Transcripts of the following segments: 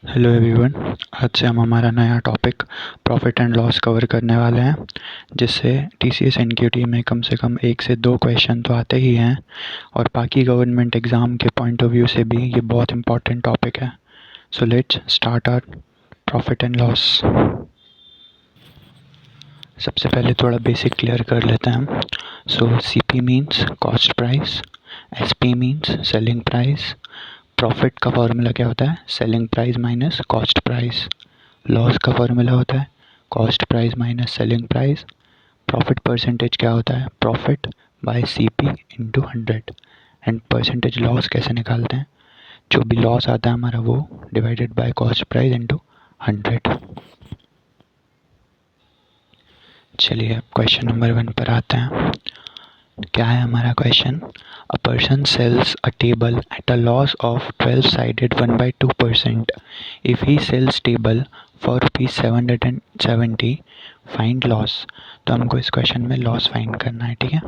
Hello everyone. आज से हम हमारा नया topic profit and loss cover करने वाले हैं, जिससे टीसीएस एनक्यूटी में कम से कम 1 से 2 क्वेश्चन तो आते ही हैं और बाकी गवर्नमेंट एग्ज़ाम के पॉइंट ऑफ व्यू से भी ये बहुत इंपॉर्टेंट टॉपिक है। So let's start our profit and loss. सबसे पहले थोड़ा बेसिक क्लियर कर लेते हैं हम। So CP means cost price, SP means selling price. Profit का फॉर्मूला क्या होता है? Selling price minus cost price. Loss का फॉर्मूला होता है cost price minus selling price. Profit percentage क्या होता है? Profit bye CP into 100। And percentage loss कैसे निकालते हैं? जो भी लॉस आता है हमारा वो divided by cost price into 100। चलिए अब क्वेश्चन नंबर 1 पर आते हैं। क्या है हमारा question? A person sells a table at a loss of 12 sided 1/2%. If he sells table for ₹770, find loss. तो हमको इस क्वेश्चन में लॉस फाइंड करना है, ठीक है।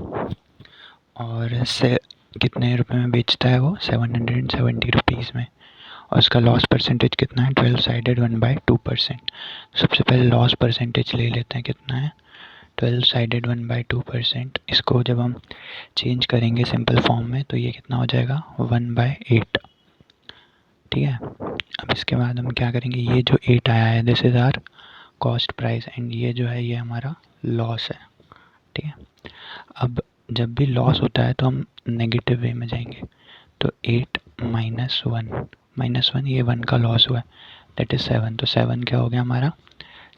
और से कितने रुपए में बेचता है वो? 770 रुपीज़ में। और उसका लॉस परसेंटेज कितना है? 12 साइडेड 1/2%। सबसे पहले लॉस परसेंटेज ले लेते हैं, कितना है? 12 साइडेड 1/2%। इसको जब हम चेंज करेंगे सिंपल फॉर्म में तो ये कितना हो जाएगा? 1/8, ठीक है। अब इसके बाद हम क्या करेंगे? ये जो 8 आया है this is our cost price and ये जो है ये हमारा लॉस है, ठीक है। अब जब भी लॉस होता है तो हम नेगेटिव वे में जाएंगे। तो 8 माइनस 1 ये 1 का लॉस हुआ है, दैट इज़ 7। तो 7 क्या हो गया हमारा?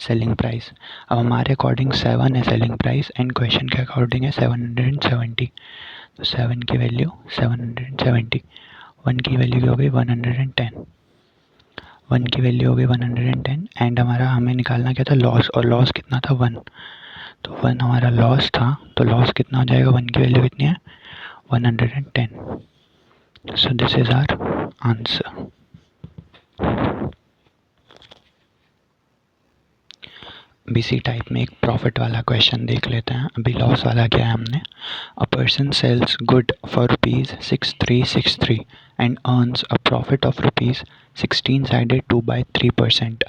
Selling price. अब हमारे अकॉर्डिंग 7 है सेलिंग प्राइस एंड क्वेश्चन के अकॉर्डिंग है 770। तो 7 की वैल्यू 770, 1 की वैल्यू हो गई 110, 1 की वैल्यू हो गई 110 एंड हमारा हमें निकालना क्या था? लॉस। और लॉस कितना था? 1। तो 1 हमारा लॉस था, तो लॉस कितना हो जाएगा? 1 की वैल्यू कितनी है? 110। So this is our answer. BC type में एक प्रॉफिट वाला क्वेश्चन देख लेते हैं। अभी लॉस वाला क्या है हमने? A person sells good for ₹6363 and earns a profit of ₹16 sided 2/3%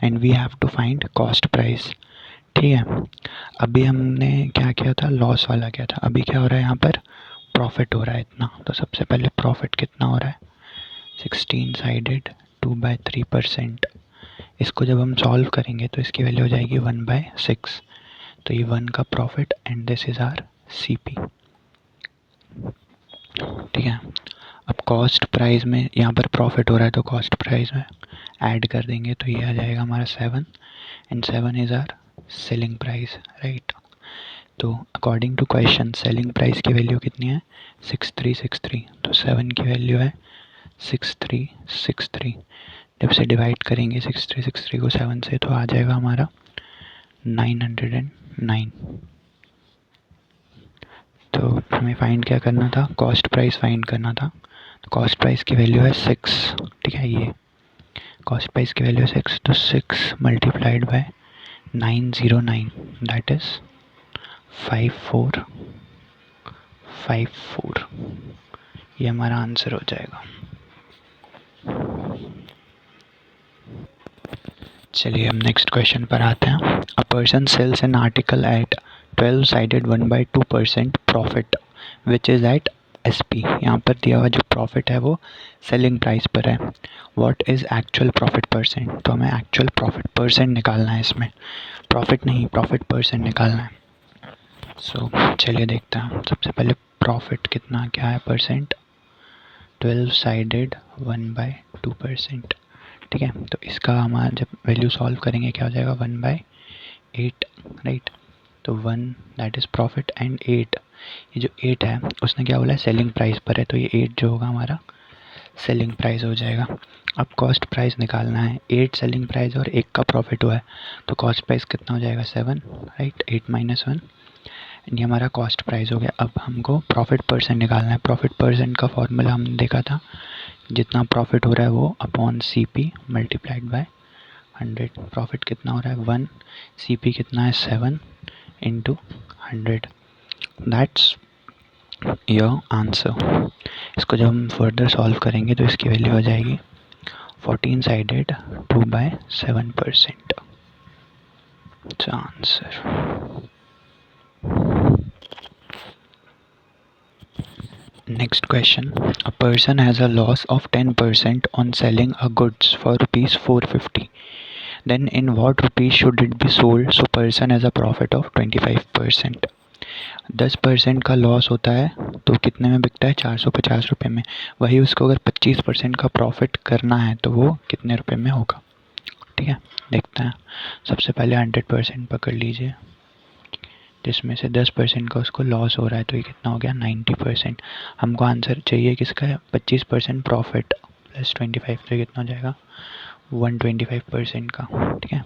and we have to find cost price, ठीक है। अभी हमने क्या किया था? लॉस वाला क्या था। अभी क्या हो रहा है यहाँ पर? प्रॉफिट हो रहा है इतना। तो सबसे पहले प्रॉफिट कितना हो रहा है? 16 साइडेड 2/3%। इसको जब हम सॉल्व करेंगे तो इसकी वैल्यू हो जाएगी 1/6। तो ये 1 का profit and this is our CP, ठीक है। अब कॉस्ट प्राइस में यहाँ पर प्रॉफिट हो रहा है तो कॉस्ट प्राइस में ऐड कर देंगे तो ये आ जाएगा हमारा 7 and 7 is our selling price, right. तो according to question selling price की वैल्यू कितनी है? 6363। तो 7 की वैल्यू है 6363। जब से डिवाइड करेंगे 6363 को 7 से तो आ जाएगा हमारा 909। तो हमें फाइंड क्या करना था? कॉस्ट प्राइस फाइंड करना था। तो कॉस्ट प्राइस की वैल्यू है 6, ठीक है। ये कॉस्ट प्राइस की वैल्यू है 6, तो 6 मल्टीप्लाइड बाय 909 दैट इज 5454। ये हमारा आंसर हो जाएगा। चलिए हम नेक्स्ट क्वेश्चन पर आते हैं। A person sells an article at 12 sided 1/2% profit which is at SP. यहाँ पर दिया हुआ जो प्रॉफिट है वो सेलिंग प्राइस पर है। What is actual profit percent? तो हमें एक्चुअल प्रॉफिट परसेंट निकालना है, इसमें प्रॉफिट नहीं प्रॉफिट परसेंट निकालना है। सो चलिए देखते हैं। सबसे पहले प्रॉफिट कितना क्या है परसेंट? 12 साइडेड 1/2%, ठीक है। तो इसका हमारा जब वैल्यू सॉल्व करेंगे क्या हो जाएगा? 1/8, राइट। तो 1 दैट इज़ प्रॉफिट एंड 8, ये जो 8 है उसने क्या बोला है? सेलिंग प्राइस पर है, तो ये 8 जो होगा हमारा सेलिंग प्राइस हो जाएगा। अब कॉस्ट प्राइस निकालना है। 8 सेलिंग प्राइस और 1 का प्रॉफिट हुआ है तो कॉस्ट प्राइस कितना हो जाएगा? 7, राइट। 8 माइनस 1 एंड ये हमारा कॉस्ट प्राइस हो गया। अब हमको प्रॉफिट परसेंट निकालना है। प्रॉफिट परसेंट का फॉर्मूला हमने देखा था, जितना प्रॉफिट हो रहा है वो upon CP multiplied by 100। Profit कितना हो रहा है? 1, सीपी कितना है? 7 इंटू 100, दैट्स योर आंसर। इसको जब हम फर्दर सॉल्व करेंगे तो इसकी वैल्यू हो जाएगी 14 sided 2/7%. It's the answer. Next question. A person has a loss of 10% on selling a goods for rupees 450. Then in what rupees should it be sold so person has a profit of 25%. 10% का loss होता है तो कितने में बिकता है? 450 रुपये में. वही उसको अगर 25% का प्रॉफिट करना है तो वो कितने रुपए में होगा? ठीक है, देखते हैं. सबसे पहले 100% पकड़ लीजिए, जिसमें से 10% का उसको लॉस हो रहा है तो ये कितना हो गया? 90%. हमको आंसर चाहिए किसका? 25% प्रॉफिट प्लस 25, तो ये कितना हो जाएगा? 125% का. ठीक है,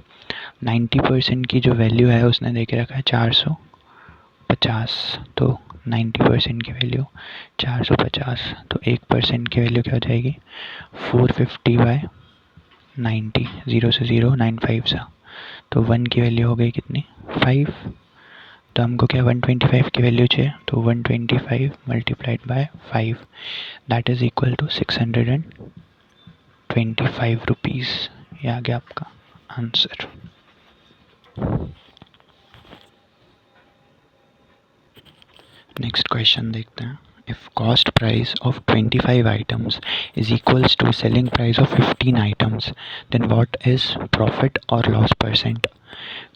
90% की जो वैल्यू है उसने दे के रखा है 450, तो 90% की वैल्यू 450, तो 1% की वैल्यू क्या हो जाएगी? 450/90, 0 से 0, 9 5 सा, तो 1 की वैल्यू हो गई कितनी? 5. तो हमको क्या 125 की वैल्यू चाहिए, तो 125 multiplied by 5 that is equal to 625 rupees. ये आ गया आपका आंसर. नेक्स्ट क्वेश्चन देखते हैं. If cost price of 25 items is equals to selling price of 15 items then what is profit और loss percent.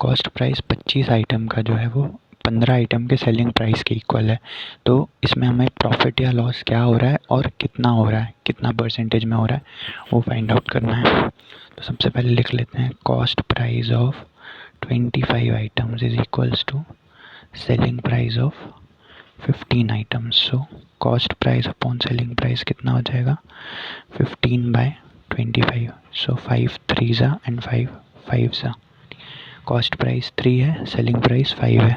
Cost price 25 item का जो है वो 15 आइटम के सेलिंग प्राइस के इक्वल है, तो इसमें हमें प्रॉफिट या लॉस क्या हो रहा है और कितना हो रहा है, कितना परसेंटेज में हो रहा है, वो फाइंड आउट करना है. तो सबसे पहले लिख लेते हैं cost price of 25 items is equals to selling price of 15 items. So cost price upon selling price कितना हो जाएगा? 15/25. सो 5 3 ज़ा एंड 5 5 ज़ा. कॉस्ट प्राइस 3 है, सेलिंग प्राइस 5 है.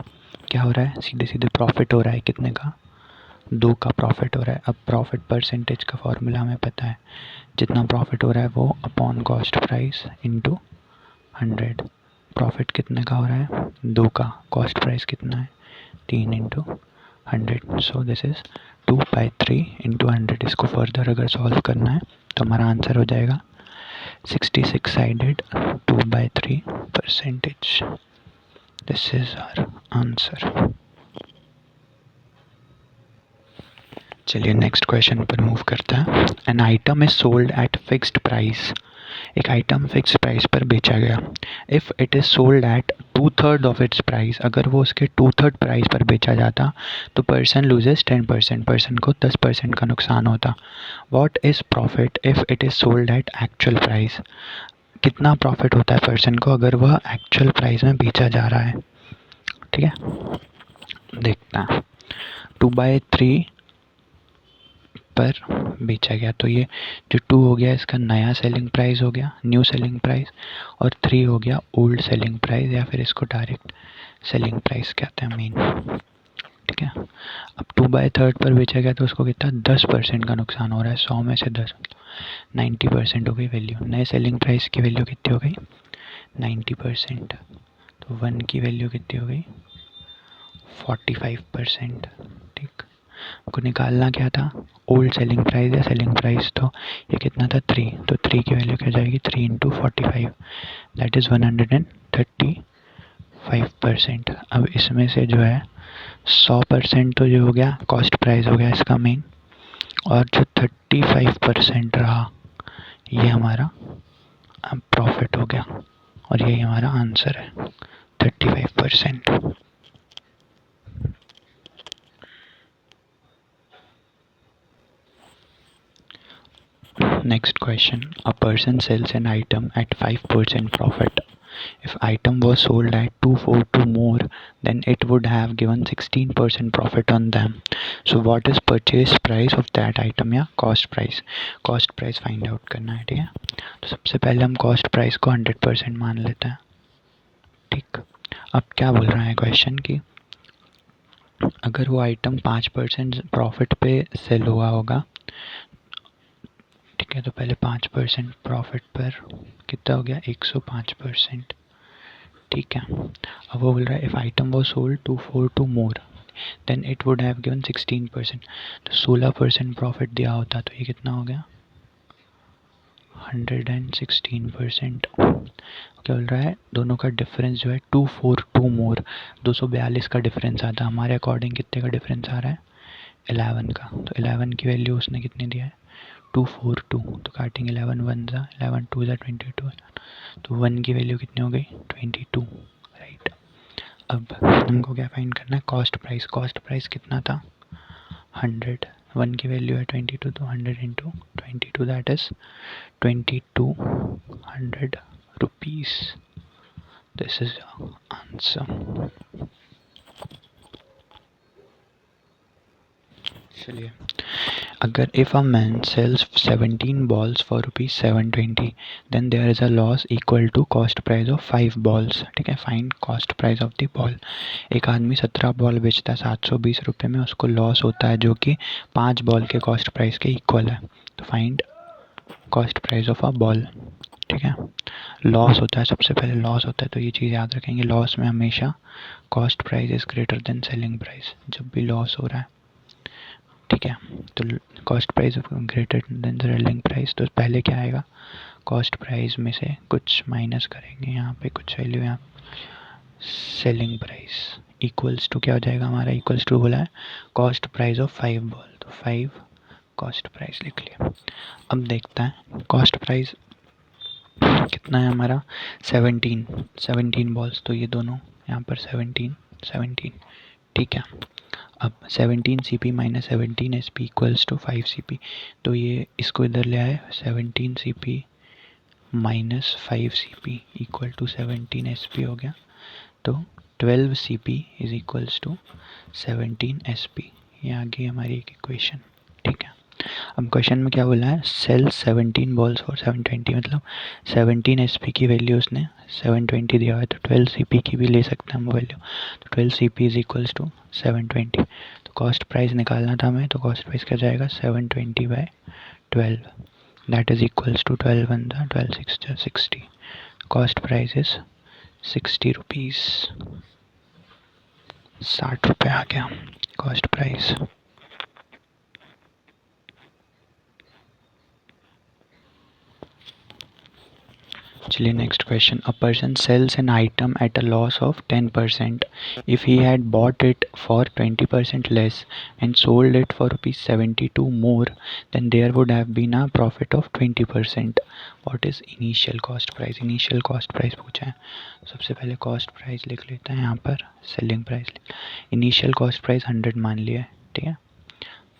क्या हो रहा है? सीधे सीधे प्रॉफिट हो रहा है. कितने का? 2 का प्रॉफिट हो रहा है. अब प्रॉफिट परसेंटेज का फॉर्मूला हमें पता है, जितना प्रॉफिट हो रहा है वो upon cost price into 100. Profit कितने का हो रहा है? 2 का. कॉस्ट प्राइस कितना है? 3 into 100. So this is 2/3 into 100. इसको फर्दर अगर सॉल्व करना है तो हमारा आंसर हो जाएगा 66 sided 2/3 percentage. This is our answer. चलिए नेक्स्ट क्वेश्चन पर मूव करते हैं. An item is sold at fixed price. एक आइटम फिक्स प्राइस पर बेचा गया. If it is sold at 2/3 of its price, अगर वो उसके 2/3 प्राइस पर बेचा जाता तो पर्सन लूजेस 10%, पर्सन को 10% का नुकसान होता. What is profit if it is sold eight actual price. कितना प्रॉफिट होता है पर्सन को अगर वह एक्चुअल प्राइस में बेचा जा रहा है. ठीक है, देखते हैं. 2/3 पर बेचा गया, तो ये जो 2 हो गया इसका नया सेलिंग प्राइस हो गया, न्यू सेलिंग प्राइस, और 3 हो गया ओल्ड सेलिंग प्राइस, या फिर इसको डायरेक्ट सेलिंग प्राइस कहते हैं मेन. ठीक है, अब 2/3 पर बेचा गया तो उसको कितना 10% का नुकसान हो रहा है. 100 में से 10, 90% हो गई वैल्यू. नए सेलिंग प्राइस की वैल्यू कितनी हो गई? 90%. तो 1 की वैल्यू कितनी हो गई? 45%. ठीक, को निकालना क्या था? ओल्ड सेलिंग प्राइस या सेलिंग प्राइस. तो ये कितना था? 3. तो 3 की वैल्यू क्या जाएगी? 3 इंटू 45 दैट इज़ 135%. अब इसमें से जो है 100% तो जो हो गया कॉस्ट प्राइस हो गया इसका मेन, और जो 35% रहा ये हमारा प्रॉफिट हो गया, और यही हमारा आंसर है 35%. Next question. A person sells an item at 5% profit. If item was sold at 242 more, then it would have given 16% profit on them. So what is purchase price of that item या cost price? Cost price find out करना है. ठीक है, तो सबसे पहले हम cost price को 100% मान लेते हैं. ठीक, अब क्या बोल रहा है क्वेश्चन की अगर वो आइटम 5% प्रॉफिट पे सेल हुआ होगा. ठीक है, तो पहले 5% प्रॉफिट पर कितना हो गया? 105%. ठीक है, अब वो बोल रहा है इफ़ आइटम वो sold 242 more than it would have given 16%. तो 16% प्रॉफिट दिया होता तो ये कितना हो गया? 116%। क्या बोल रहा है, दोनों का डिफरेंस जो है 242 मोर, 242 का डिफरेंस आता है हमारे अकॉर्डिंग। कितने का डिफरेंस आ रहा है, 11 का। तो 11 की वैल्यू उसने कितनी दिया है, 242। तो काटेंगे 11 वन ज़ा 11 टू ज़ा 22, तो 1 की वैल्यू कितनी हो गई, 22, राइट। अब हमको क्या फाइंड करना है, कॉस्ट प्राइस। कॉस्ट प्राइस कितना था, 100। 1 की वैल्यू है 22, तो 100 into 22, that is 2200 rupees. This is answer. चलिए, अगर if a man sells 17 balls for rupees 720, then there is a loss equal to cost price of 5 balls। ठीक है, find cost price of the ball. एक आदमी 17 ball बेचता है 720 रुपये में, उसको लॉस होता है जो कि 5 बॉल के कॉस्ट प्राइस के इक्वल है। तो find cost price of a ball. ठीक है, लॉस होता है, सबसे पहले लॉस होता है, तो ये चीज़ याद रखेंगे। लॉस में हमेशा cost price is greater than selling price, जब भी लॉस हो रहा है। ठीक है, तो cost price greater than selling price, तो पहले क्या आएगा, कॉस्ट प्राइस में से कुछ माइनस करेंगे, यहाँ पे कुछ वैल्यू, यहाँ सेलिंग प्राइस इक्वल्स टू क्या हो जाएगा हमारा, इक्वल्स टू बोला है कॉस्ट प्राइस ऑफ 5 बॉल, तो 5 कॉस्ट प्राइस लिख लिया। अब देखता है कॉस्ट प्राइस कितना है हमारा, 17 बॉल्स, तो ये दोनों यहाँ पर 17। ठीक है, अब 17 CP minus 17 SP equals to 5 CP, तो ये इसको इधर ले आए, 17 CP minus 5 CP equal to 17 SP हो गया, तो 12 CP is equals to 17 SP। ये आ गई हमारी एक इक्वेशन। ठीक है, अब क्वेश्चन में क्या बोला है, सेल 17 बॉल्स फॉर 720, मतलब 17 SP की वैल्यू उसने 720 दिया हुआ है, तो 12 CP की भी ले सकते हैं हम वैल्यू, तो 12 CP इज इक्वल्स टू 720। तो कॉस्ट प्राइस निकालना था हमें, तो कॉस्ट प्राइस क्या जाएगा, 720/12, that is equals to 12 one ज़ा 12 सिक्स ज़ा 60। कॉस्ट प्राइस इज 60 रुपीज़, 60 रुपये आ गया कॉस्ट प्राइस। चलिए next question, a person sells an item at a loss of 10%। If he had bought it for 20% less and sold it for ₹72 more, then there would have been a profit of 20%। What is initial cost price. Initial cost price पूछा है, सबसे पहले cost price लिख लेते हैं, यहाँ पर selling price. Initial cost price 100 मान लिया है, ठीक है,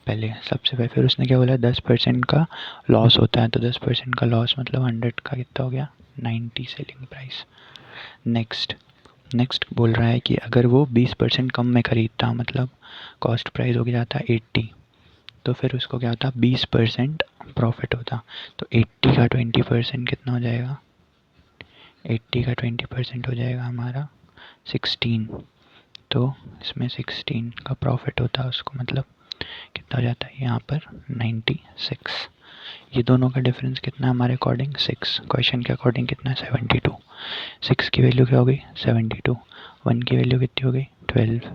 पहले सबसे पहले। फिर उसने क्या बोला, 10% का लॉस होता है, तो 10% का लॉस मतलब 100 का कितना हो गया, 90 सेलिंग प्राइस। नेक्स्ट बोल रहा है कि अगर वो 20% कम में ख़रीदता, मतलब कॉस्ट प्राइस हो गया जाता 80, तो फिर उसको क्या होता, 20% प्रॉफिट होता। तो 80 का 20% कितना हो जाएगा, 80 का 20% हो जाएगा हमारा 16, तो इसमें 16 का प्रॉफिट होता है उसको, मतलब कितना हो जाता है यहाँ पर 96। ये दोनों का डिफरेंस कितना है हमारे अकॉर्डिंग, 6। क्वेश्चन के अकॉर्डिंग कितना है, 72। 6 की वैल्यू क्या हो गई, 72। 1 की वैल्यू कितनी हो गई, 12।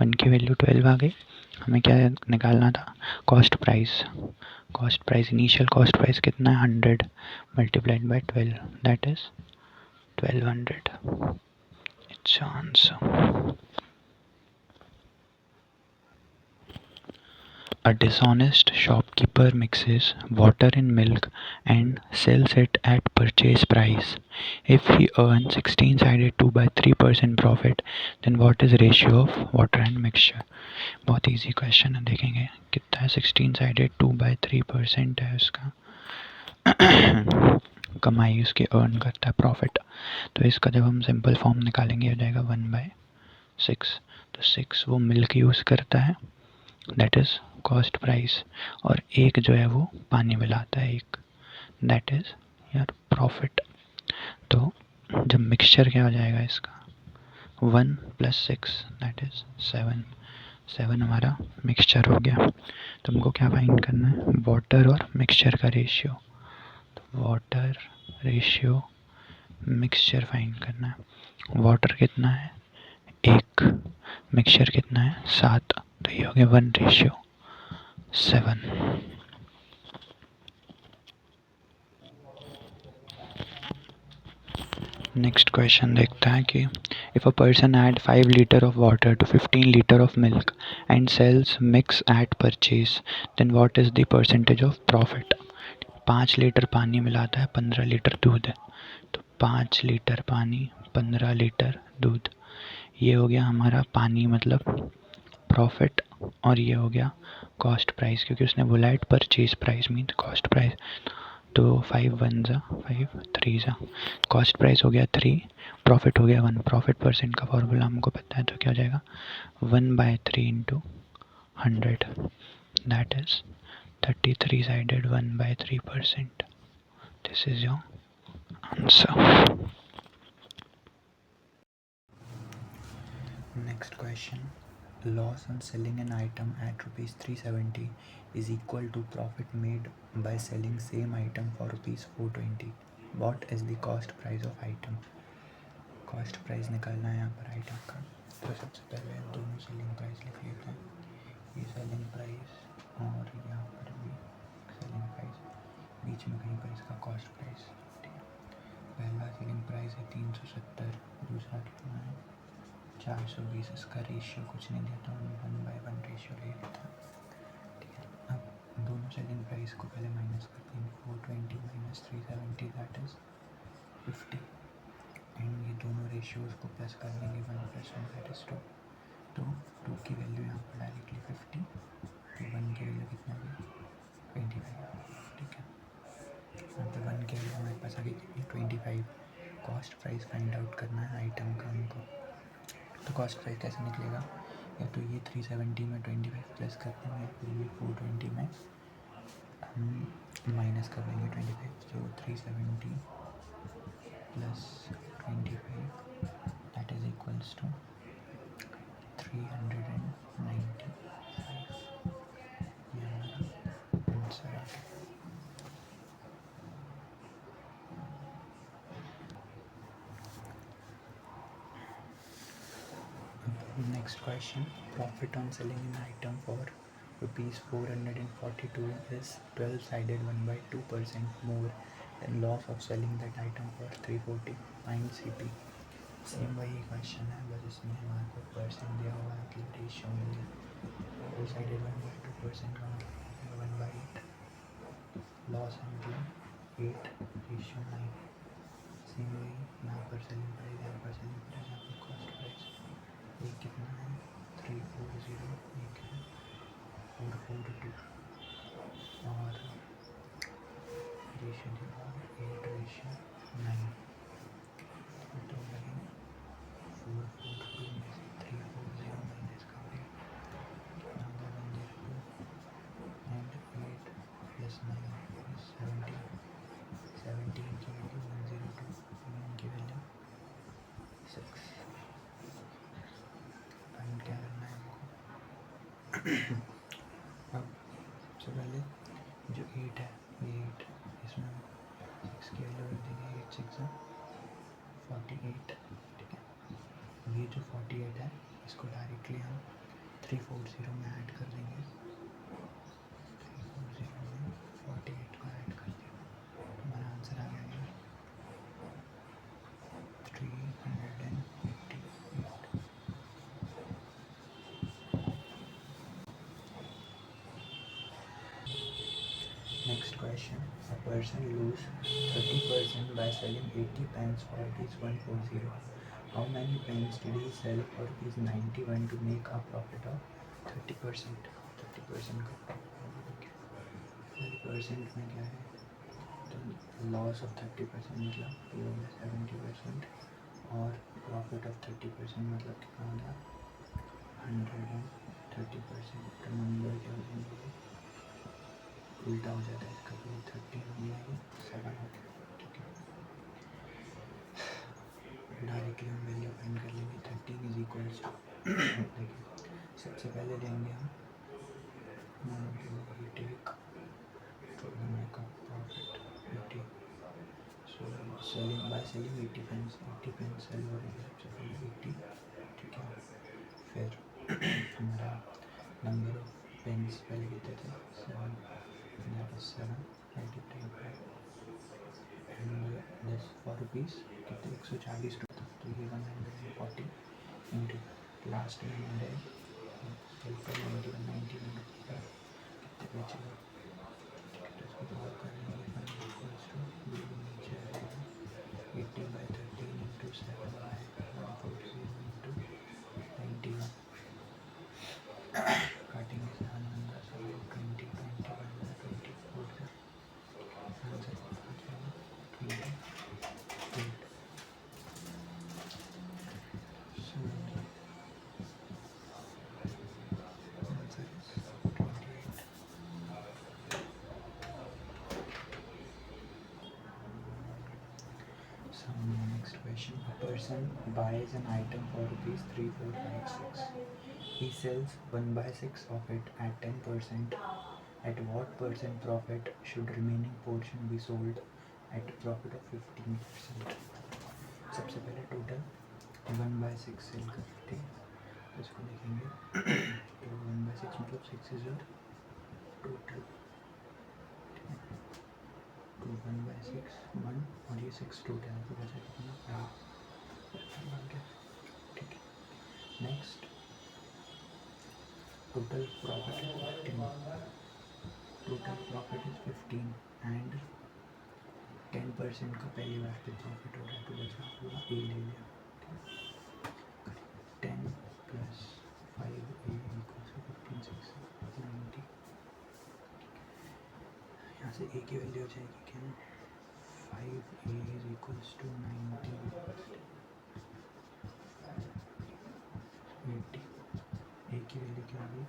1 की वैल्यू 12 आ गई। हमें क्या निकालना था, cost price. Cost price, initial cost price कितना है, 100 multiplied by 12, that is 1200। It's answer. A dishonest shopkeeper mixes water in milk and sells it at purchase price. If he earns 16-sided 2/3% profit, then what is ratio of water and mixture? बहुत easy question है, देखेंगे कितना है, 16-sided 2/3% है उसका कमाई उसकी earn करता है प्रॉफिट। तो इसका जब हम सिंपल फॉर्म निकालेंगे हो जाएगा 1/6। तो 6 वो मिल्क यूज़ करता है, दैट इज़ कॉस्ट प्राइस, और एक जो है वो पानी मिलाता है एक, दैट इज़ यार प्रॉफिट। तो जब मिक्सचर क्या हो जाएगा इसका, 1 + 6 दैट इज़ 7। 7 हमारा मिक्सचर हो गया। तो हमको क्या फाइंड करना है, वाटर और मिक्सचर का रेशियो। तो वाटर रेशियो मिक्सचर फाइंड करना है। वाटर कितना है 1, मिक्सचर कितना है 7, तो ये हो गया 1/7। नेक्स्ट क्वेश्चन देखते हैं कि if a person add 5 litre of water to 15 litre of milk and sells mix at purchase then what is the percentage of profit. 5 litre पानी मिलाता है, 15 लीटर दूध है, तो 5 लीटर पानी 15 लीटर दूध, ये हो गया हमारा पानी मतलब प्रॉफिट, और ये हो गया कॉस्ट प्राइस, क्योंकि उसने बोला है purchase price means cost price. तो 5 वन ज़ा 5 3 ज़ा, कॉस्ट प्राइस हो गया 3, प्रॉफिट हो गया 1। प्रॉफिट परसेंट का फॉर्मूला हमको पता है, तो क्या हो जाएगा 1/3 into 100, that is 33 sided 1/3%। This is your answer. Next question. Loss on selling an item at rupees 370 is equal to profit made by selling same item for rupees 420. What is the cost price of item? Cost price निकालना है यहाँ पर item का, तो सबसे पहले दोनों selling price लिख लेते हैं। ये सेलिंग प्राइस और यहाँ पर भी सेलिंग प्राइस, बीच में कहीं पर इसका कॉस्ट प्राइस। ठीक है, पहला सेलिंग प्राइस है 370, दूसरा कितना है 420। इसका रेशियो कुछ नहीं देता हूँ, 1/1 रेशियो ले लेता हूँ। ठीक है, अब दोनों सेलिंग प्राइस को पहले माइनस करते हैं। 420 माइनस 370 दैट इज 50, एंड ये दोनों रेशियोज को प्लस कर देंगे, 1 + 1 दैट इज 2। तो 2 की वैल्यू यहाँ पर डायरेक्टली 50, तो 1 की वैल्यू कितना है 25। ठीक है, यहाँ पर 1 की वैल्यू हमारे पास आ गई कितनी 25। कॉस्ट प्राइस फाइंड आउट करना है आइटम का हमको, तो कॉस्ट प्राइस कैसे निकलेगा, या तो ये 370 में 25 प्लस कर देंगे, फिर ये 420 में हम माइनस कर देंगे 25, तो 370 plus 25 that is equals to 395। ये हमारा आंसर आ गया। Next question. Profit on selling an item for rupees 442 is 12-sided 1/2% more than loss of selling that item for 340. Find CP. Same वही क्वेश्चन है, बस इसमें हमारे को परसेंट दिया हुआ है, मतलब रेशियो मिल गया। 4-sided 1/2% का मतलब 1/8, लॉस है मतलब 8 रेशियो 9। सेम वही यहाँ पर सेलिंग प्राइस, यहाँ पर सेलिंग प्राइस, यहाँ पर कॉस्ट प्राइस। एक कितना है 340, एक है 442, और रेशियो दिया 8:9। तो वही 442 में से 340 माइनस करेंगे, कितना होगा 102, एंड 8 + 9 = 17। 17 की वैल्यू 102, 1 की वैल्यू 6। फाइंड क्या करना है हमको। अब सबसे पहले जो 8 है, ये 8, इसमें 6 की वैल्यू रख देंगे, 8 6 48। ठीक है, ये जो 48 है इसको डायरेक्टली हम 340 में ऐड कर देंगे। 340 में 48 को ऐड कर दिया, हमारा आंसर आ गया 388। Next question. A person lose 30% by selling 80 pens for ₹140. How many pens did he sell for ₹91 to make a profit of 30%? 30% का profit 30% में क्या है, तो लॉस ऑफ 30% मतलब ये हो गया 70%, और प्रॉफिट ऑफ 30% मतलब कितना हो गया 130%। तो नंबर क्या हो जाएंगे, उल्टा हो जाता है इसका, तो 30 हो गया, ये 7 हो गया। ठीक है, डायरेक्टली हम वैल्यू फाइंड कर लेंगे। 13 इज इक्वल्स टू, देखिए सबसे पहले लेंगे हम take profit 80, so selling by selling 80 pence, 80 pence sell हो रही है सबसे पहले 80। ठीक है, फिर हमारा नंबर ऑफ पेंस पहले कितने थे 7, that is 7 multiplied by, and this for rupees कितने 140 रुपये, तो ये 140 इंटू लास्ट में हमारे बिल्कुल 91 कितने बचेगा, तो इसको सॉल्व कर लेंगे। 80/13 इंटू 7 आएगा 143 इंटू 91, काटेंगे 7 नंबर 20 21 24 का आंसर आ जाएगा 28। So answer is 28. So next question. A person buys an item for rupees 3, 4, 5, 6. He sells 1/6 of it at 10%. At what percent profit should remaining portion be sold at profit of 15%? सबसे पहले total 1/6 cell करते हैं, तो इसको लिखेंगे तो 1/6 मतलब 6 is your total, तो 1/6 1 और ये 6 टोटल तो बचा कितना 5 बन गया। ठीक है, next total profit is 15 and 10% का पहली बार पे प्रॉफिट हो रहा है, तो बचा हुआ ए ले लिया। 10 प्लस 5a इक्वल्स टू 15 6 90, यहाँ से ए की वैल्यू हो जाएगी क्या 5a इज इक्वल्स टू 90 80, ए की वैल्यू क्या होगी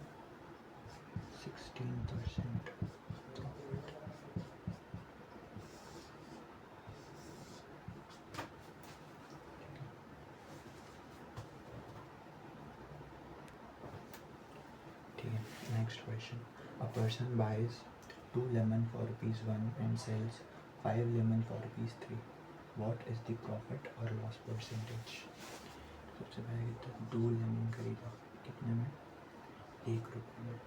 16% प्रॉफिट। ठीक है, next question. A person buys 2 lemon for ₹1 and sells 5 lemon for ₹3. What is the profit or loss percentage? सबसे पहले तो 2 लेमन खरीदा कितने में 1 रुपये में,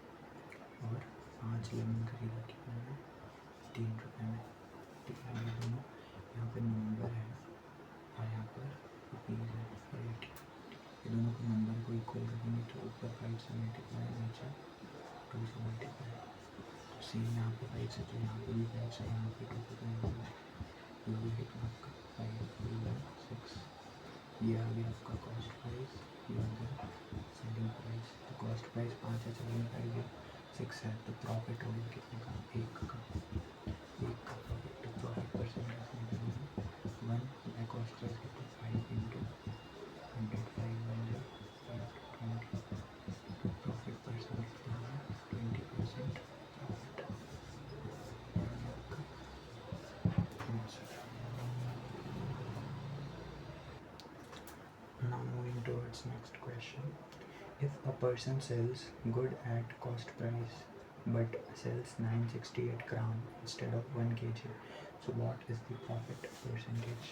और 5 लेमन खरीदा कितने में 3 रुपये में। ठीक है, ये दोनों यहाँ पे नंबर है और यहाँ पर रुपीज़ है रेट, ये दोनों को नंबर को इक्वल करेंगे तो ऊपर 5 से मल्टीप्लाई नीचे 2 से मल्टीप्लाई, सेम यहाँ पे 5 से तो यहाँ पे भी 5 से, यहाँ पे 2 पे करेंगे ये भी कितना आपका 5 6, ये आ गया आपका कॉस्ट प्राइस, ये आ गया सेलिंग प्राइस। तो कॉस्ट प्राइस 5 है, सेलिंग प्राइस 6 है, तो प्रॉफिट हो गया कितने का 1 का प्रॉफिट। तो प्रॉफिट परसेंटेज निकालेंगे 1 बाय कॉस्ट प्राइस कितना 5 इंटू 105 बन गया 20, प्रॉफिट परसेंट कितना है 20% profit. Now moving towards next question. If a person sells good at cost price but sells 968 gram instead of 1 kg, so what is the profit percentage?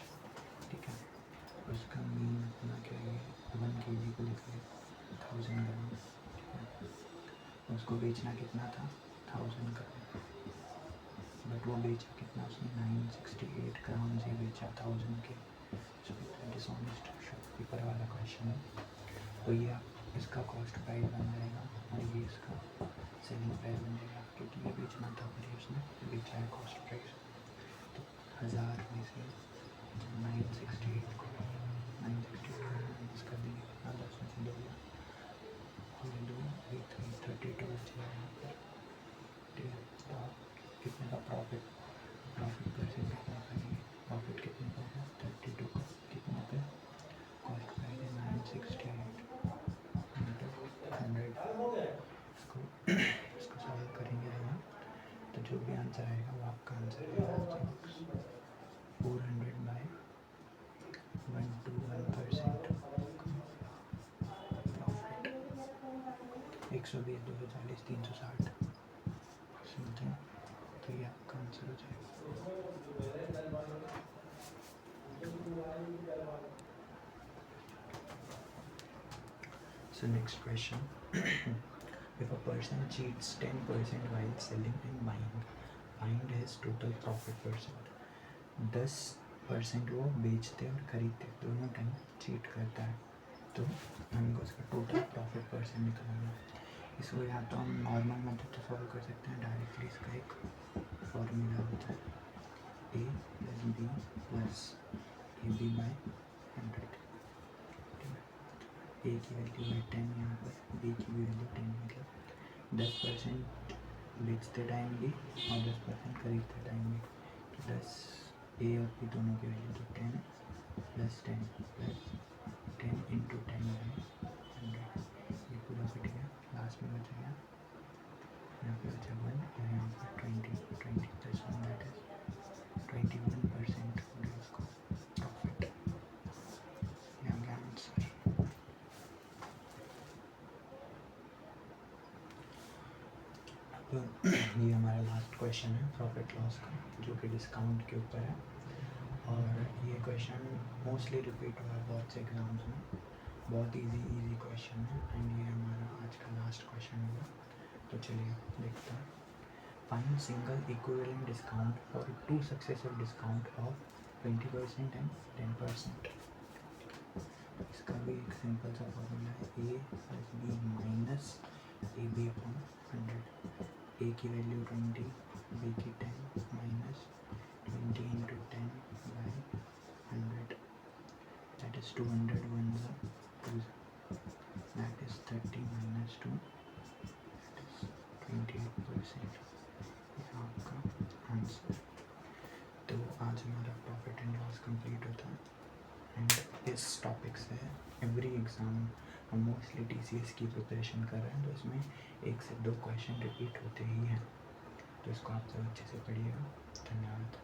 ठीक है, उसका mean अपना क्या है 1 kg को लिखा है 1000 ग्राम, ठीक है, उसको बेचना कितना था 1000 ग्राम, बट वो बेचा कितना उसने 968 ग्राम से बेचा 1000 के, डिसऑनेस्ट शॉपकीपर वाला क्वेश्चन है। तो ये इसका कॉस्ट प्राइस बन जाएगा और ये इसका सेलिंग प्राइस बन जाएगा, क्योंकि ये बेचना था पर उसने बेचा है कॉस्ट प्राइस। तो 1000 में से 968 को माइनस कर देंगे, 10 में से 2 32 बचेगा यहाँ पर। ठीक है, तो आप कितने का प्रॉफिट परसेंट कितना करेंगे, प्रॉफिट कितने का होगा 32 का कितने पे कॉस्ट प्राइस है 968 इंटू 100, इसको सॉल्व करेंगे हम, तो जो भी आंसर आएगा वो आपका आंसर है 400/121% प्रॉफिट। 120 240 360 समथिंग, तो ये आपका आंसर हो जाएगा। So next question. If a person cheats 10% while selling and buying his total profit percent, thus 20% वो बेचते और खरीदते दोनों टाइम चीट करता है, तो हमको उसका टोटल प्रॉफिट परसेंट निकालना है। इसको या तो हम नॉर्मल मेथड से सॉल्व कर सकते हैं, डायरेक्टली इसका एक फॉर्मूला होता है a plus B plus A B by 100। A की वैल्यू है 10 यहाँ पर, बी की भी वैल्यू 10, मतलब 10% बेचते टाइम भी और 10% खरीदते टाइम भी, तो 10 ए और बी दोनों की वैल्यू तो 10 प्लस 10 प्लस 10 इंटू 10 बाई 100। ये पूरा कट गया, लास्ट में बचा गया यहाँ पे बचा 1 और यहाँ पर 20 प्लस 1 दैट इज 21% हो गया उसको प्रॉफिट। यहाँ का आंसर। अब ये हमारा लास्ट क्वेश्चन है प्रॉफिट लॉस का, जो कि डिस्काउंट के ऊपर है, और ये क्वेश्चन मोस्टली रिपीट हुआ है बहुत से एग्जाम्स में, बहुत इजी क्वेश्चन है, एंड ये हमारा आज का लास्ट क्वेश्चन होगा। तो चलिए देखते हैं। Find single equivalent discount for 2 successive discount of 20% and 10%। इसका भी एक सिंपल सा फॉर्मूला है, A plus B minus A B upon 100। A की वैल्यू 20, बी की 10 minus 20 into 10 by 100, that is 200 1 2, that is 30 minus 2, that is 28%। ये आपका answer. तो आज हमारा प्रॉफिट एंड लॉस कंप्लीट होता है, एंड इस टॉपिक से एवरी एग्ज़ाम हम मोस्टली TCS की प्रिपरेशन कर रहे हैं, तो इसमें 1 से 2 क्वेश्चन रिपीट होते ही हैं, तो इसको आप सब अच्छे से पढ़िएगा। धन्यवाद।